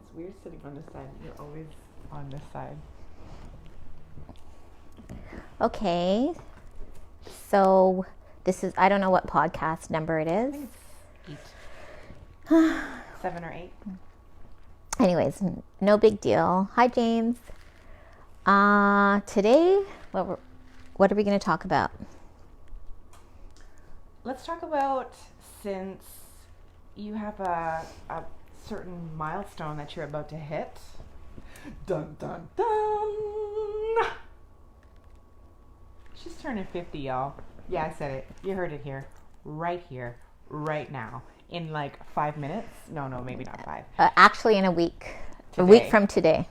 It's weird sitting on this side. You're always on this side. Okay. So this is, I don't know what podcast number it I is. think it's 8. 7 or 8. Anyways, no big deal. Hi, James. Today, what are we going to talk about? Let's talk about, since you have a certain milestone that you're about to hit. Dun, dun, dun. She's turning 50, y'all. Yeah, I said it. You heard it here. Right here. Right now. In like 5 minutes. No, maybe not 5. Actually, in a week. Today. A week from today.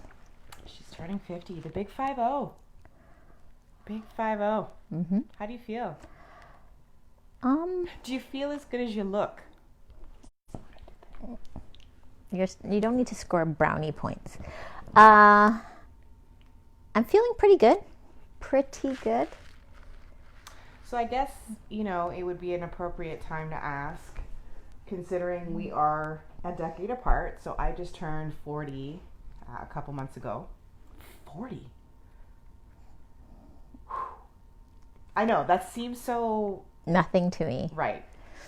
She's turning 50. The big 5-0. Big 5-0. Mm-hmm. How do you feel? Do you feel as good as you look? You don't need to score brownie points. I'm feeling pretty good. Pretty good. So I guess, it would be an appropriate time to ask, considering we are a decade apart. So I just turned 40 a couple months ago. 40. Whew. I know, that seems so... Nothing to me. Right.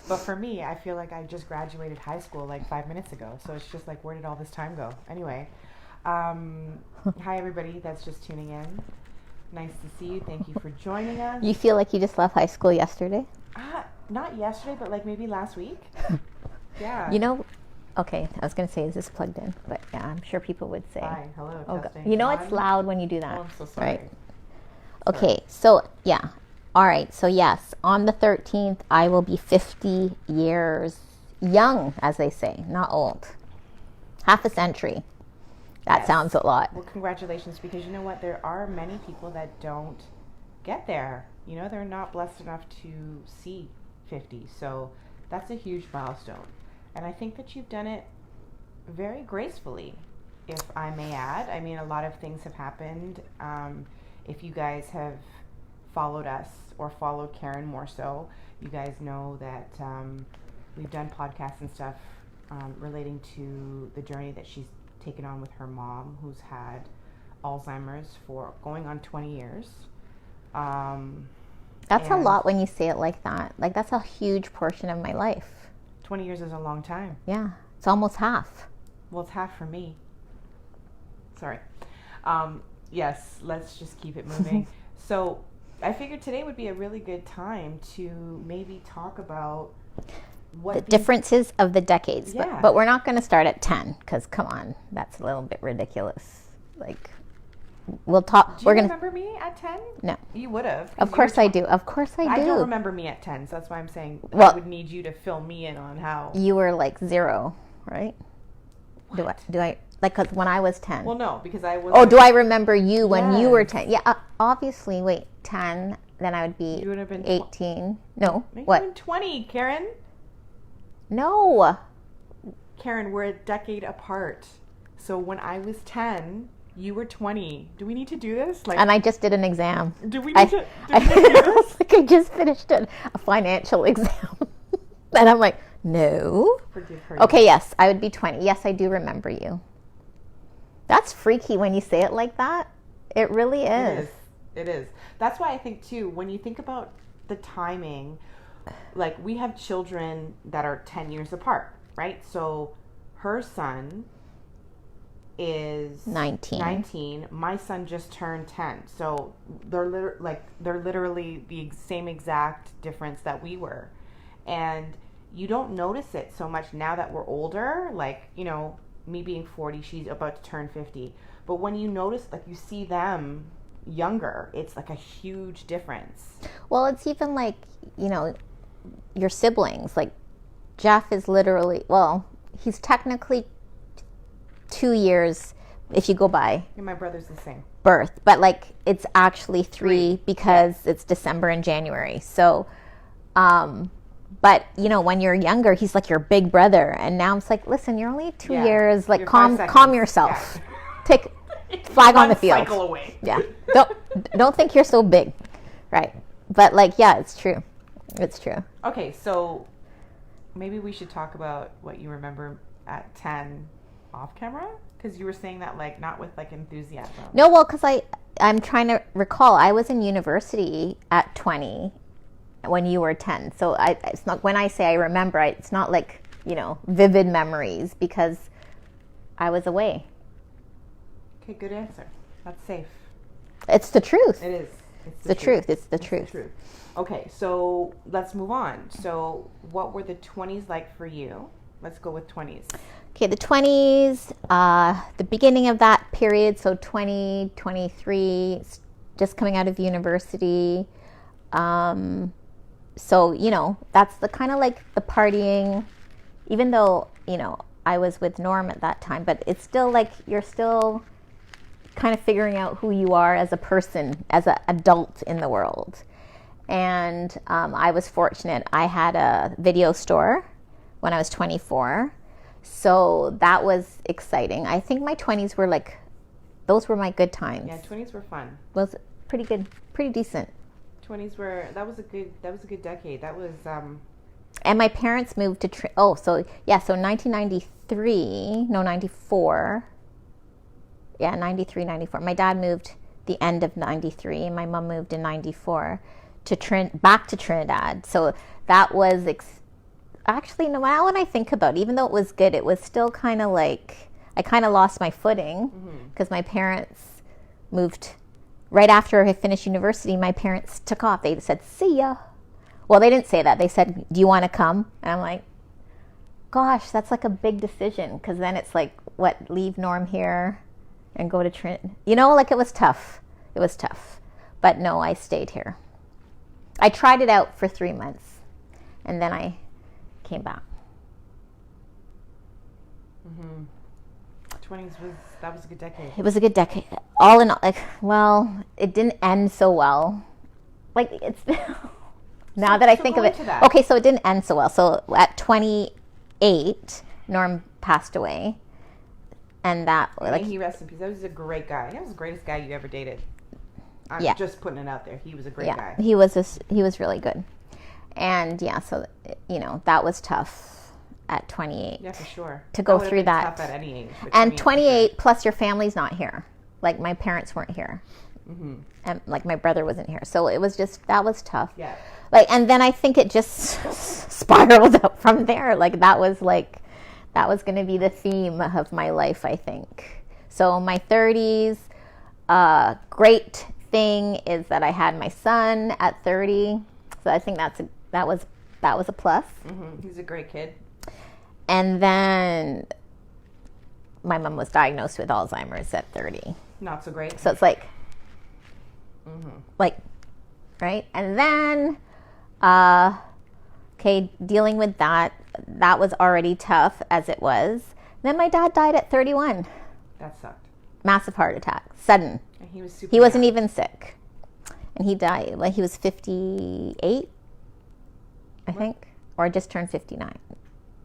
But for me, I feel like I just graduated high school like 5 minutes ago. So it's just like, where did all this time go? Anyway, hi everybody that's just tuning in. Nice to see you. Thank you for joining us. You feel like you just left high school yesterday? Not yesterday, but like maybe last week. Yeah. Okay, I was going to say, is this plugged in? But yeah, I'm sure people would say. Hi, hello, testing. It's loud when you do that. Oh, I'm so sorry. Right. Okay, so yeah. All right, so yes, on the 13th, I will be 50 years young, as they say, not old. Half a century. That sounds a lot. Well, congratulations, because you know what? There are many people that don't get there. They're not blessed enough to see 50. So that's a huge milestone. And I think that you've done it very gracefully, if I may add. I mean, a lot of things have happened. If you guys have followed us or followed Karen more so, you guys know that we've done podcasts and stuff relating to the journey that she's taken on with her mom, who's had Alzheimer's for going on 20 years. That's a lot when you say it like that. Like, that's a huge portion of my life. 20 years is a long time. Yeah, it's almost half. Well, it's half for me. Sorry. Yes, let's just keep it moving. So I figured today would be a really good time to maybe talk about what the differences of the decades. Yeah. But we're not going to start at 10, because come on, that's a little bit ridiculous. Like, we'll talk. Do you remember me at 10? No. You would have. Of course I do. Of course I do. I don't remember me at 10, so that's why I'm saying I would need you to fill me in on how. You were like 0, right? What? Do I like, cause when I was 10? Well, no, because I was. Oh, do I remember you when you were 10? Yeah, obviously. Wait, 10. Then I would be. You would have been 18. No, maybe what? Even 20, Karen. No. Karen, we're a decade apart. So when I was 10, you were 20. Do we need to do this? And I just did an exam. Do we need to do this? Like, I just finished a financial exam. And I'm like, no. Forgive her. Okay, yes, I would be 20. Yes, I do remember you. That's freaky when you say it like that. It really is. It is. That's why I think, too, when you think about the timing, like, we have children that are 10 years apart, right? So her son is 19. My son just turned 10. So they're literally the same exact difference that we were. And you don't notice it so much now that we're older. Like, me being 40, she's about to turn 50. But when you notice, like, you see them younger, it's like a huge difference. Well, it's even like, your siblings. Like, Jeff is literally, he's technically 2 years if you go by. And my brother's the same. Birth. But, like, it's actually 3 because it's December and January. So, but, when you're younger, he's like your big brother. And now it's like, listen, you're only 2 years. Like, calm yourself. Yeah. Take flag on the field. Cycle away. Yeah. Don't think you're so big. Right. But, like, yeah, it's true. It's true. Okay, so maybe we should talk about what you remember at 10 off camera? Because you were saying that like not with like enthusiasm. No, well, because I'm trying to recall. I was in university at 20 when you were 10. So it's not, when I say I remember, it's not like, vivid memories because I was away. Okay, good answer. That's safe. It's the truth. It is. It's the truth. It's the truth. Okay, so let's move on. So what were the 20s like for you? Let's go with 20s. Okay, the 20s, the beginning of that period, so 20, 23, just coming out of university. So, that's the kind of like the partying, even though, I was with Norm at that time, but it's still like you're still kind of figuring out who you are as a person, as an adult in the world. And I was fortunate. I had a video store when I was 24. So that was exciting. I think my 20s were like, those were my good times. Yeah, 20s were fun. Was pretty good, pretty decent. 20s were, that was a good decade. That was, and my parents moved to, so 1993, no, 94. Yeah, 93, 94. My dad moved the end of 93 and my mom moved in 94 back to Trinidad. So that was, actually, no, now when I think about it, even though it was good, it was still kind of like, I kind of lost my footing because my parents moved right after I finished university. My parents took off. They said, see ya. Well, they didn't say that. They said, do you want to come? And I'm like, gosh, that's like a big decision because then it's like, what, leave Norm here and go to Trinidad? Like it was tough. It was tough. But no, I stayed here. I tried it out for 3 months and then I came back. 20s that was a good decade. It was a good decade. All in all, it didn't end so well. Like it's now that I think of it. Okay, so it didn't end so well. So at 28, Norm passed away, and that he rest in peace. That was a great guy. He was the greatest guy you ever dated. I'm just putting it out there. He was a great guy. He was really good. And so that was tough at 28. Yeah, for sure. To go through that. Tough at any age. And 28 plus your family's not here. Like my parents weren't here. And like my brother wasn't here. So it was that was tough. Yeah. And then I think it just spiraled out from there. Like that was going to be the theme of my life, I think. So my 30s, great thing is that I had my son at 30. So I think that was a plus. He's a great kid. And then my mom was diagnosed with Alzheimer's at 30. Not so great. So it's like, right? And then, dealing with that was already tough as it was. Then my dad died at 31. That sucked. Massive heart attack, sudden. And he was He wasn't even sick. And he died, he was 58, I think, or just turned 59.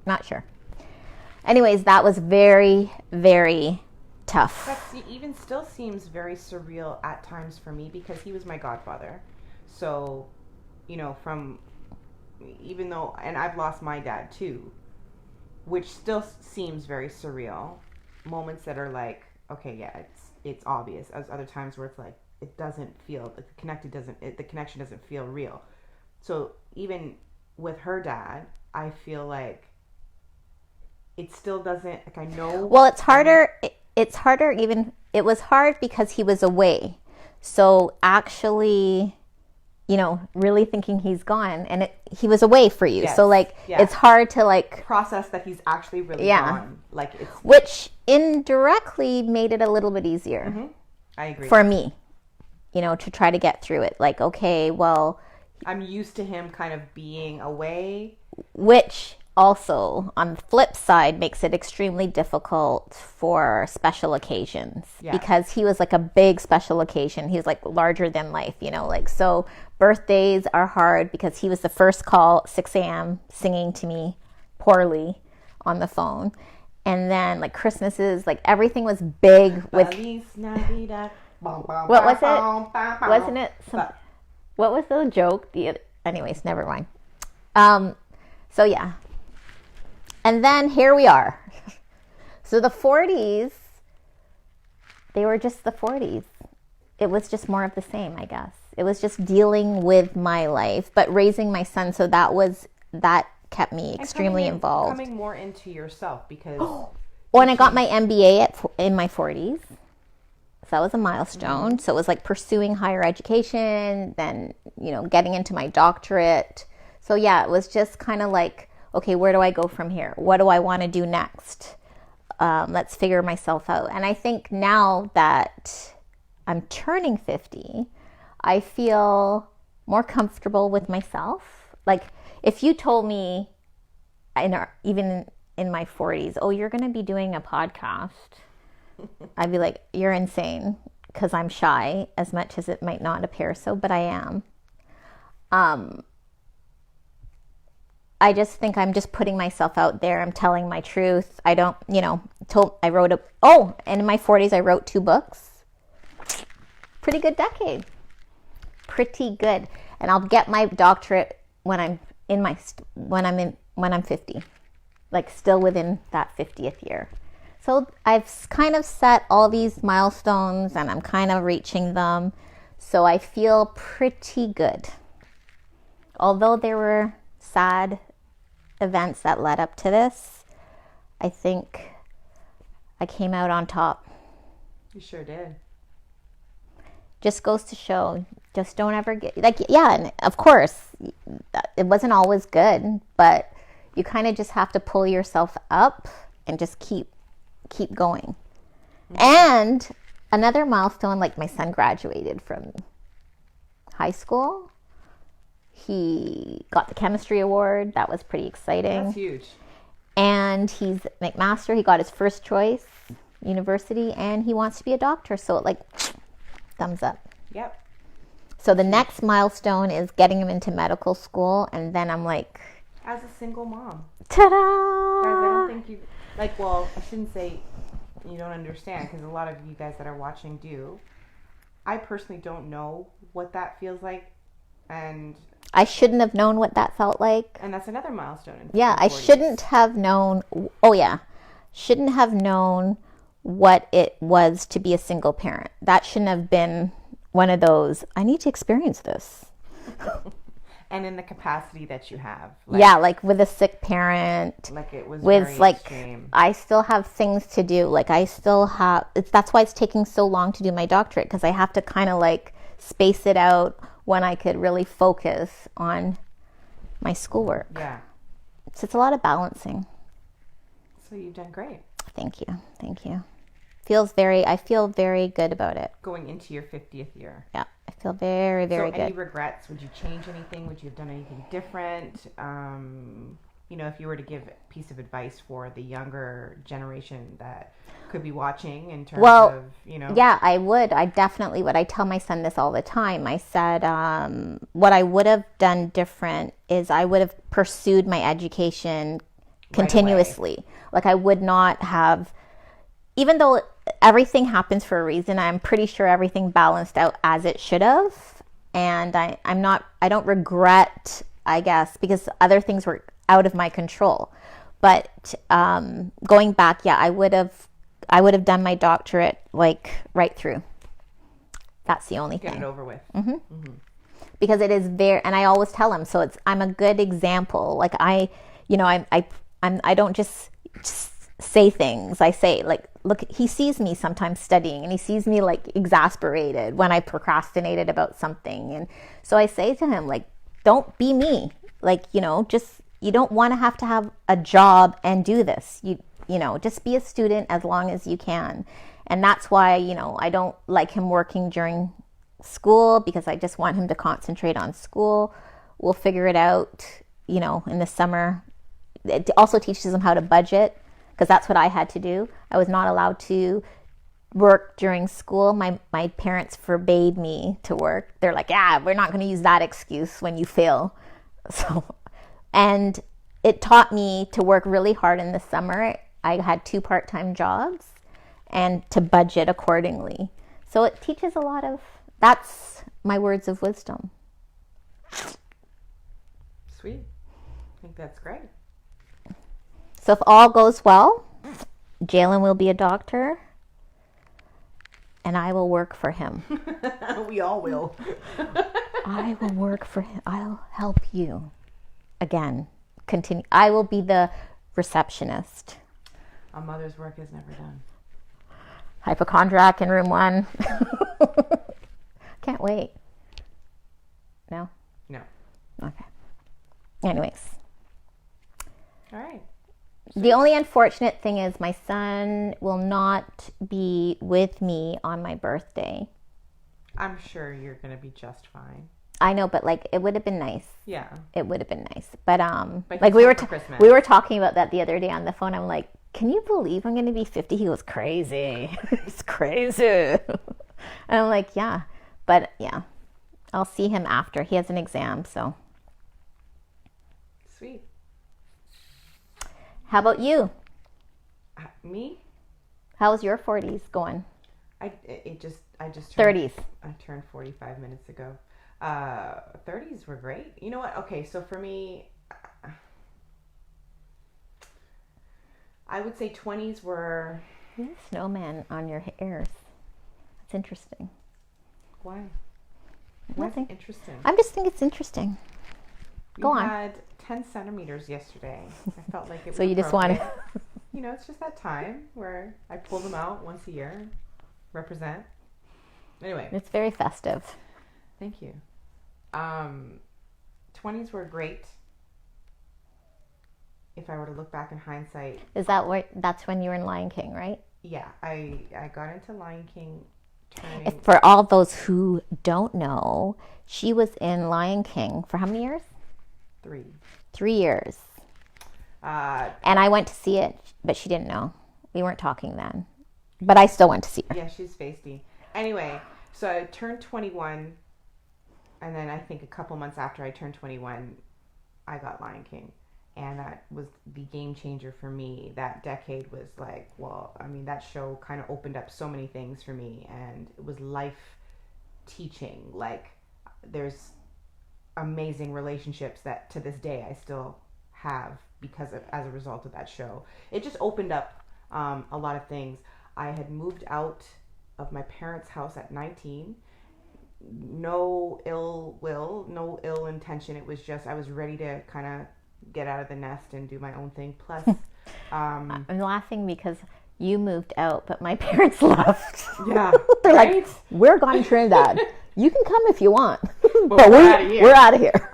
Not sure. Anyways, that was very, very tough. That even still seems very surreal at times for me because he was my godfather. So, and I've lost my dad too, which still seems very surreal. Moments that are like, okay, yeah, it's obvious. As other times where it's like, it doesn't feel the connection doesn't feel real. So even with her dad, I feel like it still doesn't, like I know. Well, it's harder. It's harder even, it was hard because he was away. So actually, really thinking he's gone and he was away for you. Yes. So it's hard to process that he's actually really gone. Which indirectly made it a little bit easier. I agree. For me, to try to get through it. Okay, well, I'm used to him kind of being away. Which also, on the flip side, makes it extremely difficult for special occasions. Yeah. Because he was like a big special occasion. He was like larger than life, so birthdays are hard because he was the first call at 6 a.m. singing to me poorly on the phone. And then Christmases, everything was big with... What was it? Wasn't it? What was the joke? Anyways, never mind. So yeah. And then here we are. So the 40s, they were just the 40s. It was just more of the same, I guess. It was just dealing with my life, but raising my son. So that kept me extremely involved. Coming more into yourself because when I got my MBA in my 40s, so that was a milestone. Mm-hmm. So it was like pursuing higher education, then, getting into my doctorate. So yeah, it was just kind of like, okay, where do I go from here? What do I want to do next? Let's figure myself out. And I think now that I'm turning 50, I feel more comfortable with myself. Like if you told me, even in my 40s, oh, you're going to be doing a podcast, I'd be like, you're insane, because I'm shy, as much as it might not appear so, but I am. I just think I'm just putting myself out there. I'm telling my truth. I don't, and in my 40s, I wrote 2 books. Pretty good decade. Pretty good. And I'll get my doctorate when I'm 50, like still within that 50th year. So I've kind of set all these milestones and I'm kind of reaching them. So I feel pretty good. Although there were sad events that led up to this, I think I came out on top. You sure did. Just goes to show, just don't ever get, and of course, it wasn't always good, but you kind of just have to pull yourself up and just keep going. Mm-hmm. And another milestone, like my son graduated from high school. He got the chemistry award. That was pretty exciting. That's huge. And he's McMaster. He got his first choice university, and he wants to be a doctor. So thumbs up. Yep. So the next milestone is getting him into medical school, and then I'm like, as a single mom. Ta-da! Guys, I don't think you I shouldn't say you don't understand, because a lot of you guys that are watching do. I personally don't know what that feels like, and I shouldn't have known what that felt like. And that's another milestone. I shouldn't have known. Oh yeah, shouldn't have known what it was to be a single parent. That shouldn't have been one of those, I need to experience this. And in the capacity that you have. Like with a sick parent. Like it was with very extreme. I still have things to do. I still have, that's why it's taking so long to do my doctorate, because I have to kind of space it out when I could really focus on my schoolwork. Yeah. So it's a lot of balancing. So you've done great. Thank you. I feel very good about it. Going into your 50th year. Yeah, I feel very, very good. So any regrets? Would you change anything? Would you have done anything different? If you were to give a piece of advice for the younger generation that could be watching in terms of. Yeah, I would. I definitely would. I tell my son this all the time. I said, what I would have done different is I would have pursued my education continuously. I would not have, even though everything happens for a reason, I'm pretty sure everything balanced out as it should have. And I don't regret, I guess, because other things were out of my control. But going back, I would have done my doctorate right through. That's the only thing. Get it over with. Mm-hmm. Mm-hmm. Because it is very, and I always tell him, so I'm a good example. I don't just say things. I say, look, he sees me sometimes studying, and he sees me exasperated when I procrastinated about something. And so I say to him, don't be me. You don't want to have a job and do this. Just be a student as long as you can. And that's why, I don't like him working during school, because I just want him to concentrate on school. We'll figure it out, in the summer. It also teaches him how to budget, because that's what I had to do. I was not allowed to work during school. My parents forbade me to work. They're like, we're not going to use that excuse when you fail. And it taught me to work really hard in the summer. I had 2 part-time jobs, and to budget accordingly. So it teaches a lot of, that's my words of wisdom. Sweet. I think that's great. So if all goes well, Jalen will be a doctor, and I will work for him. We all will. I will work for him. I'll help you. Again, continue. I will be the receptionist. A mother's work is never done. Hypochondriac in room 1. Can't wait. No? No. Okay. Anyways. All right. The only unfortunate thing is my son will not be with me on my birthday. I'm sure you're going to be just fine. I know, but like it would have been nice. Yeah. It would have been nice. But like we were talking about that the other day on the phone. I'm like, can you believe I'm going to be 50? He goes, crazy. It's crazy. And I'm like, yeah. But yeah, I'll see him after. He has an exam, so. Sweet. How about you? Me? How's your 40s going? I just turned 30s. I turned 45 minutes ago. 30s were great. You know what? Okay, so for me, I would say 20s were. You have a snowman on your hairs. That's interesting. Why? Nothing. What's interesting? I just think it's interesting. Go on. You had 10 centimeters yesterday. I felt like it was So you just want to. You know, it's just that time where I pull them out once a year, represent. Anyway. It's very festive. Thank you. 20s were great. If I were to look back in hindsight. Is that what? That's when you were in Lion King, right? Yeah, I got into Lion King. Turning For all those who don't know, she was in Lion King for how many years? 3. 3 years. And I went to see it, but she didn't know. We weren't talking then. But I still went to see her. Yeah, she's feisty. Anyway, so I turned 21, and then I think a couple months after I turned 21, I got Lion King. And that was the game changer for me. That decade was like, well, I mean, that show kind of opened up so many things for me, and it was life teaching. Like, there's amazing relationships that to this day I still have as a result of that show. It just opened up a lot of things. I had moved out of my parents' house at 19. No ill will, no ill intention. It was just I was ready to kind of get out of the nest and do my own thing. Plus, I'm laughing because you moved out, but my parents left. Yeah, They're right? like, we're going to Trinidad. You can come if you want, but we're out of here. We're out of here.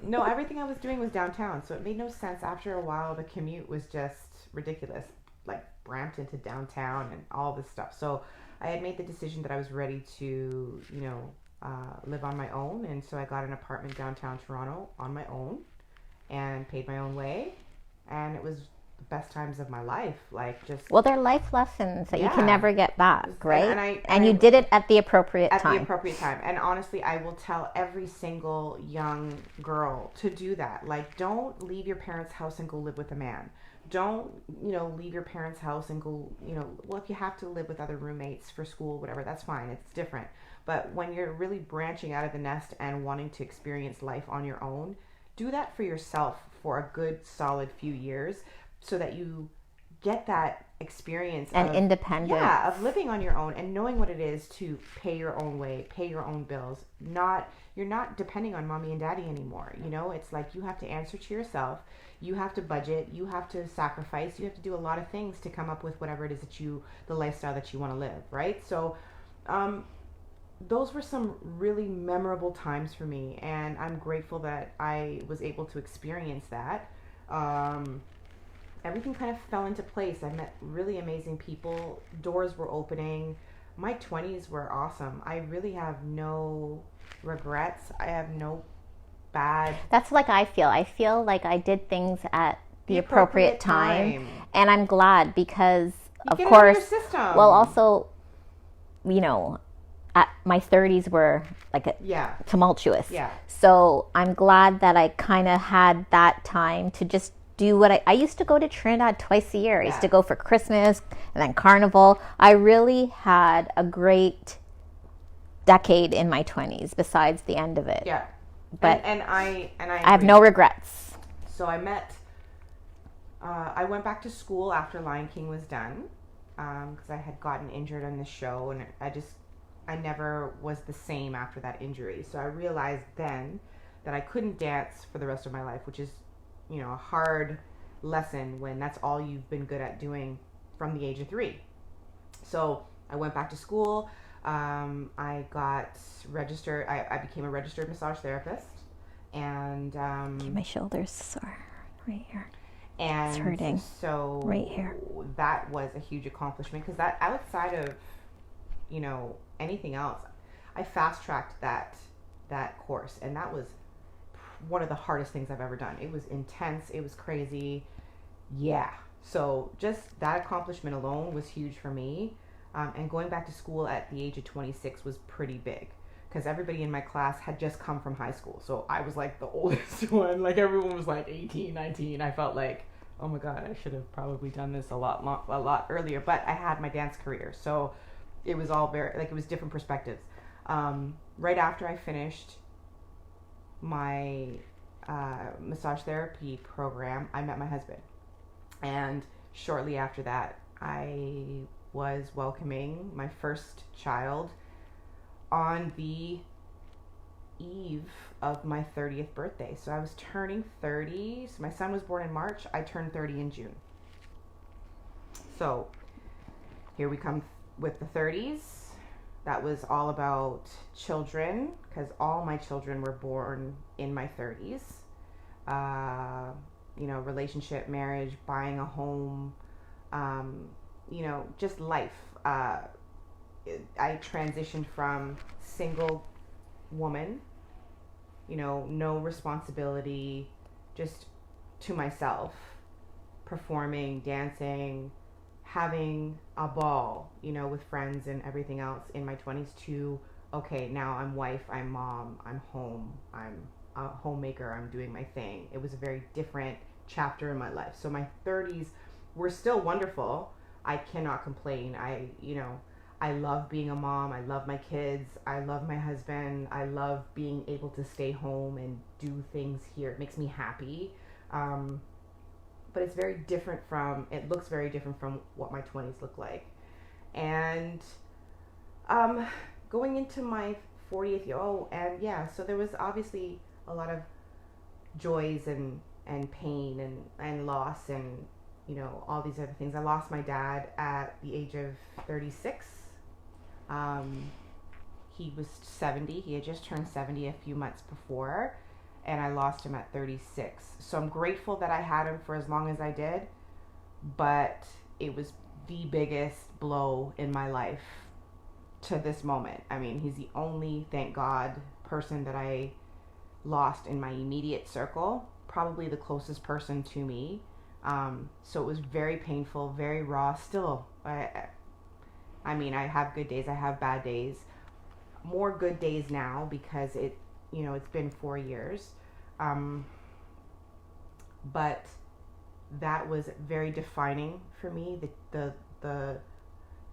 No, everything I was doing was downtown, so it made no sense. After a while, the commute was just ridiculous, like Brampton to downtown and all this stuff. So I had made the decision that I was ready to, live on my own, and so I got an apartment downtown Toronto on my own and paid my own way, and it was the best times of my life. Like, just well, they're life lessons that you can never get back, right? And you did it at the appropriate time. At the appropriate time. And honestly, I will tell every single young girl to do that. Like, don't leave your parents' house and go live with a man. Don't, leave your parents' house and go, well, if you have to live with other roommates for school, whatever, that's fine. It's different. But when you're really branching out of the nest and wanting to experience life on your own, do that for yourself for a good, solid few years so that you get that experience and independence. Yeah, of living on your own and knowing what it is to pay your own way, pay your own bills. You're not depending on mommy and daddy anymore. It's like you have to answer to yourself. You have to budget. You have to sacrifice. You have to do a lot of things to come up with whatever it is the lifestyle that you want to live, right? So, those were some really memorable times for me, and I'm grateful that I was able to experience that. Everything kind of fell into place. I met really amazing people. Doors were opening. My 20s were awesome. I really have no regrets. I have no bad... That's like I feel. I feel like I did things at the appropriate time. And I'm glad because, of course... Your system. Well, also, my 30s were like tumultuous. Yeah. So I'm glad that I kind of had that time to just do what I used to go to Trinidad twice a year. I used to go for Christmas and then Carnival. I really had a great decade in my 20s besides the end of it. Yeah. But and I have no regrets. So I met I went back to school after Lion King was done because I had gotten injured on the show, and I never was the same after that injury. So I realized then that I couldn't dance for the rest of my life, which is, a hard lesson when that's all you've been good at doing from the age of 3. So I went back to school. I got registered. I became a registered massage therapist, and my shoulders sore right here. And it's hurting. So right here. That was a huge accomplishment because that outside of, anything else, I fast tracked that course, and that was one of the hardest things I've ever done. It was intense. It was crazy. Yeah. So just that accomplishment alone was huge for me. And going back to school at the age of 26 was pretty big because everybody in my class had just come from high school. So I was like the oldest one. Like everyone was like 18, 19. I felt like, oh my God, I should have probably done this a lot earlier. But I had my dance career. So it was all it was different perspectives. Right after I finished my massage therapy program, I met my husband. And shortly after that, I was welcoming my first child on the eve of my 30th birthday. So I was turning 30. So my son was born in March. I turned 30 in June. So here we come with the 30s. That was all about children because all my children were born in my 30s. Relationship, marriage, buying a home, just life. I transitioned from single woman, no responsibility, just to myself, performing, dancing, having a ball, with friends and everything else in my 20s to, okay, now I'm wife, I'm mom, I'm home, I'm a homemaker, I'm doing my thing. It was a very different chapter in my life. So my 30s were still wonderful. I cannot complain. I love being a mom. I love my kids. I love my husband. I love being able to stay home and do things here. It makes me happy. But it's very different it looks very different from what my 20s look like. And going into my 40th year, so there was obviously a lot of joys and pain and loss and, all these other things. I lost my dad at the age of 36. He was 70. He had just turned 70 a few months before, and I lost him at 36. So I'm grateful that I had him for as long as I did, but it was the biggest blow in my life to this moment. I mean, he's the only, thank God, person that I lost in my immediate circle, probably the closest person to me. So it was very painful, very raw. Still, I have good days, I have bad days. More good days now because it's been 4 years. But that was very defining for me. The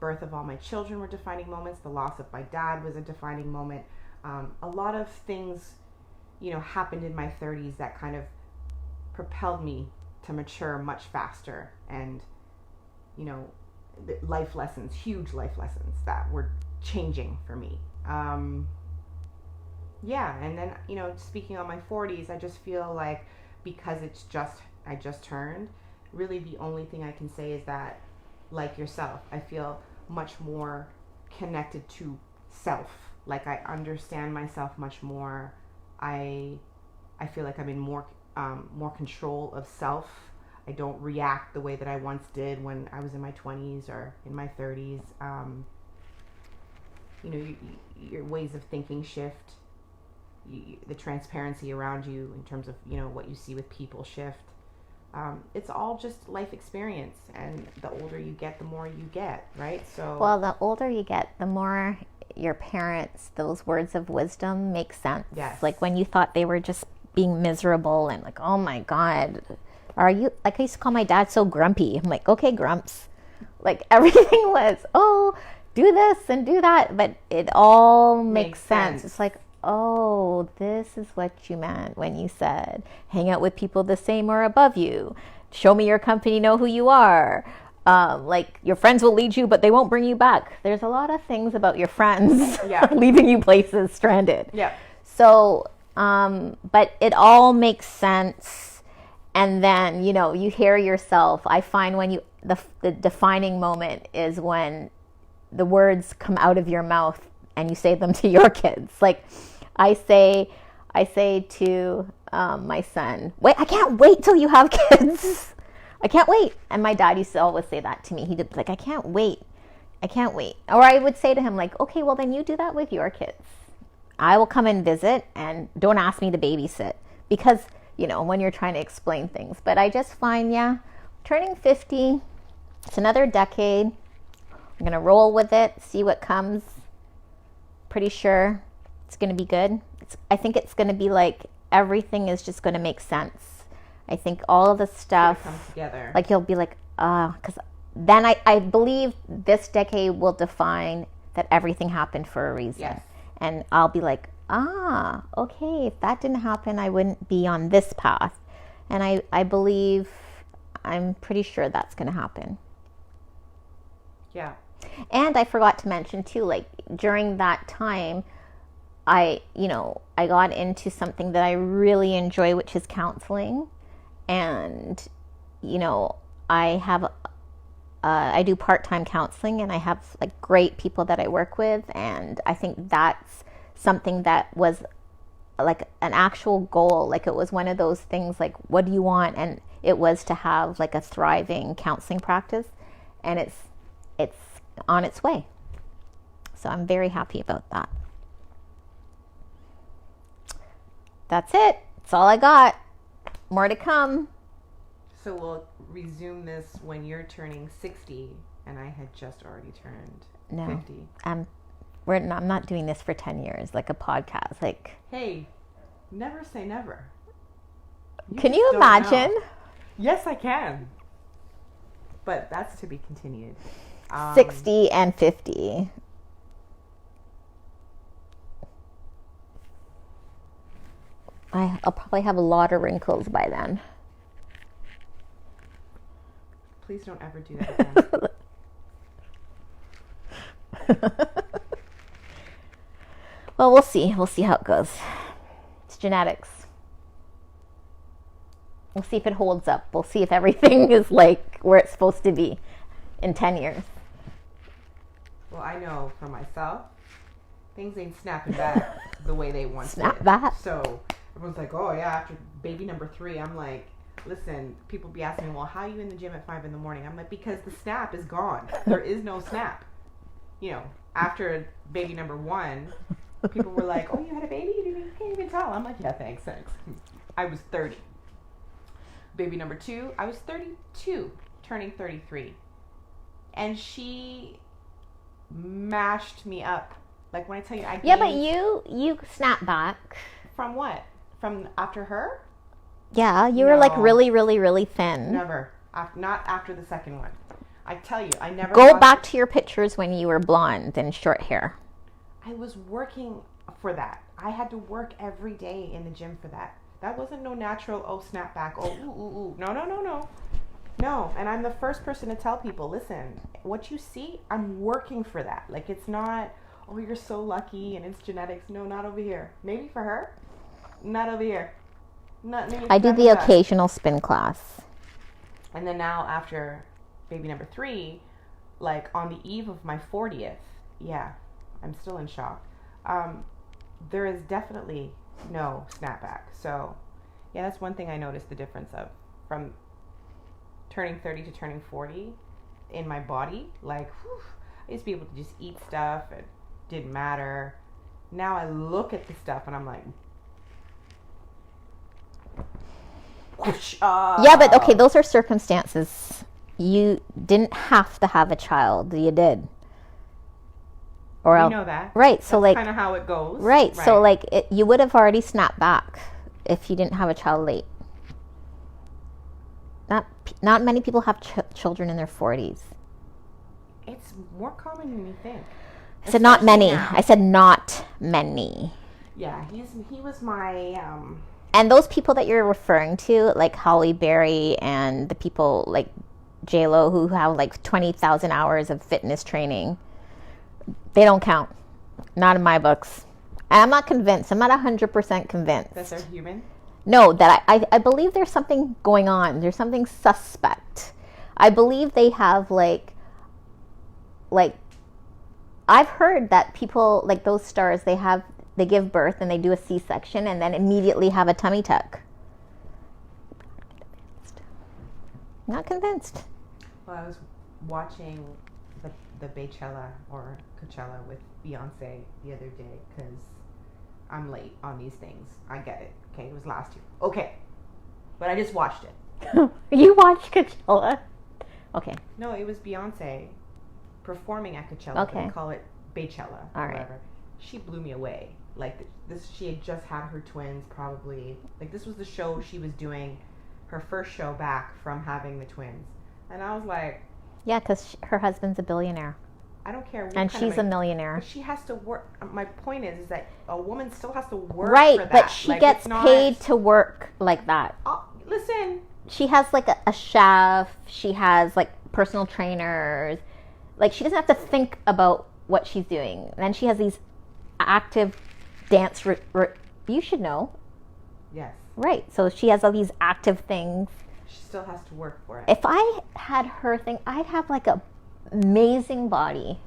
birth of all my children were defining moments. The loss of my dad was a defining moment. A lot of things, happened in my 30s that kind of propelled me to mature much faster, and life lessons, huge life lessons that were changing for me. And then speaking on my 40s, I just feel like because I just turned, really the only thing I can say is that, like yourself, I feel much more connected to self. Like I understand myself much more. I feel like I'm in more control of self. I don't react the way that I once did when I was in my 20s or in my 30s. Your ways of thinking shift. The transparency around you in terms of what you see with people shift. It's all just life experience, and the older you get, the more you get, right? So well, the older you get, the more your parents, those words of wisdom make sense. Yes. Like when you thought they were just being miserable and like, oh my God, are you, like I used to call my dad so grumpy. I'm like, okay, Grumps. Like everything was, oh, do this and do that. But it all makes sense. It's like, oh, this is what you meant when you said hang out with people the same or above you. show me your company, know who you are. Like your friends will lead you, but they won't bring you back. There's a lot of things about your friends leaving you places stranded. Yeah. So, but it all makes sense. And then, you know, you hear yourself. I find when you, the defining moment is when the words come out of your mouth and you say them to your kids. Like I say to my son, wait, I can't wait till you have kids. I can't wait. And my dad used to always say that to me. He'd be like, I can't wait. Or I would say to him, like, okay, well then you do that with your kids. I will come and visit and don't ask me to babysit. Because, you know, when you're trying to explain things. But I just find, turning 50, it's another decade. I'm going to roll with it, see what comes. Pretty sure it's going to be good. I think it's going to be like everything is just going to make sense. I think all of the stuff comes together. Like you'll be like, because then I believe this decade will define that everything happened for a reason. Yes. And I'll be like, okay, if that didn't happen, I wouldn't be on this path. And I believe, I'm pretty sure that's going to happen. Yeah. And I forgot to mention too, like during that time, I got into something that I really enjoy, which is counseling. And, you know, I do part-time counseling and I have like great people that I work with. And I think that's something that was like an actual goal. Like it was one of those things like, what do you want? And it was to have like a thriving counseling practice. And it's on its way. So I'm very happy about that. That's it. That's all I got. More to come. So we'll resume this when you're turning 60 and I had just already turned 50. I'm not doing this for 10 years, like a podcast. Like, hey, never say never. Can you imagine? Yes, I can. But that's to be continued. 60 and 50. I'll probably have a lot of wrinkles by then. Please don't ever do that again. Well, we'll see. We'll see how it goes. It's genetics. We'll see if it holds up. We'll see if everything is like where it's supposed to be in 10 years. Well, I know for myself, things ain't snapping back the way they once did. Snap back? So everyone's like, oh yeah, after baby number 3, I'm like, listen, people be asking me, well, how are you in the gym at 5 in the morning? I'm like, because the snap is gone. There is no snap. You know, after baby number 1, people were like, oh, you had a baby? You can't even tell. I'm like, yeah, thanks. I was 30. Baby number 2, I was 32, turning 33. And she mashed me up. Like when I tell you, I Yeah, but you snap back. From what? From after her? Yeah, you were like really, really, really thin. Never. Not after the second one. I tell you, I never. Go back to your pictures when you were blonde and short hair. I was working for that. I had to work every day in the gym for that. That wasn't no natural, snap back, ooh. No. No, and I'm the first person to tell people, listen, what you see, I'm working for that. Like, it's not, oh, you're so lucky and it's genetics. No, not over here. Maybe for her, not over here. I do the occasional spin class. And then now after baby number 3, like on the eve of my 40th, yeah, I'm still in shock. There is definitely no snapback. So, yeah, that's one thing I noticed the difference of from turning 30 to turning 40 in my body. Like, whew, I used to be able to just eat stuff. It didn't matter. Now I look at the stuff and I'm like, whoosh, yeah, but okay, those are circumstances. You didn't have to have a child. You did. Or you know that. Right, so that's like kind of how it goes. Right, so like you would have already snapped back if you didn't have a child late. Not many people have children in their 40s. It's more common than you think. I said not many. Now. I said not many. Yeah, he was my And those people that you're referring to, like Holly Berry and the people like J-Lo who have like 20,000 hours of fitness training, they don't count. Not in my books. And I'm not convinced. I'm not 100% convinced. That they're human? No, that I believe there's something going on. There's something suspect. I believe they have like I've heard that people like those stars, they give birth and they do a C-section and then immediately have a tummy tuck. Not convinced. Well, I was watching the Beychella or Coachella with Beyonce the other day because I'm late on these things. I get it. Okay, it was last year. Okay, but I just watched it. You watched Coachella? Okay. No, it was Beyonce performing at Coachella. Okay. They call it Beychella. All right. Whatever. She blew me away. Like this, she had just had her twins. Probably like this was the show she was doing, her first show back from having the twins, and I was like, yeah, because her husband's a billionaire. I don't care. What And kind of she's a millionaire. But she has to work. My point is that a woman still has to work. Right, for that. but she like, gets it's not, paid to work like that. Listen. She has like a chef. She has like personal trainers. Like she doesn't have to think about what she's doing. And then she has these active dance. You should know. Yes. Right. So she has all these active things. She still has to work for it. If I had her thing, I'd have like a amazing body.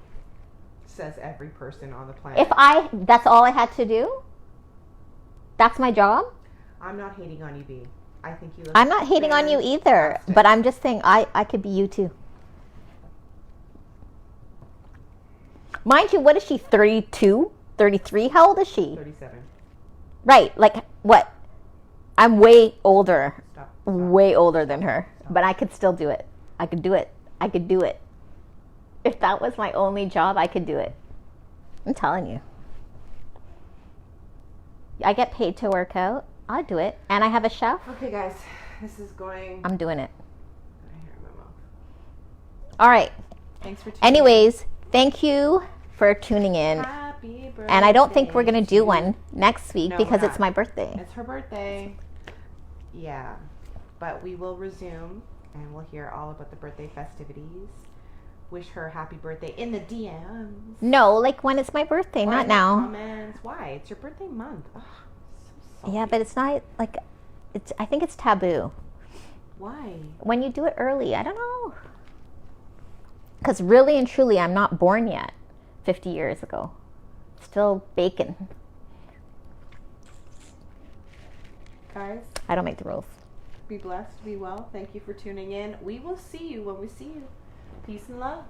Says every person on the planet. That's all I had to do. That's my job. I'm not hating on you, B. I think you look. I'm not hating on you either, fantastic. but I'm just saying I could be you too. Mind you, what is she, 32, 33? How old is she? 37. Right, like what? I'm way older, Stop. way older than her, but I could still do it. I could do it. I could do it. If that was my only job, I could do it. I'm telling you. I get paid to work out. I'll do it. And I have a chef. Okay, guys. This is going. I'm doing it. I hear my mouth. All right. Thanks for tuning Anyways, thank you for tuning in. in. Happy birthday. And I don't think we're going to do one next week No, because we're it's not. my birthday. It's her birthday. Yeah. But we will resume and we'll hear all about the birthday festivities. Wish her a happy birthday in the DMs. No, like when it's my birthday, Or not in the now. Comments. Why? It's your birthday month. Ugh, so Yeah, salty. but it's not like I think it's taboo. Why? When you do it early, I don't know. Cuz really and truly I'm not born yet 50 years ago. Still bacon. Guys, I don't make the rules. be blessed, be well. Thank you for tuning in. We will see you when we see you. Peace and love.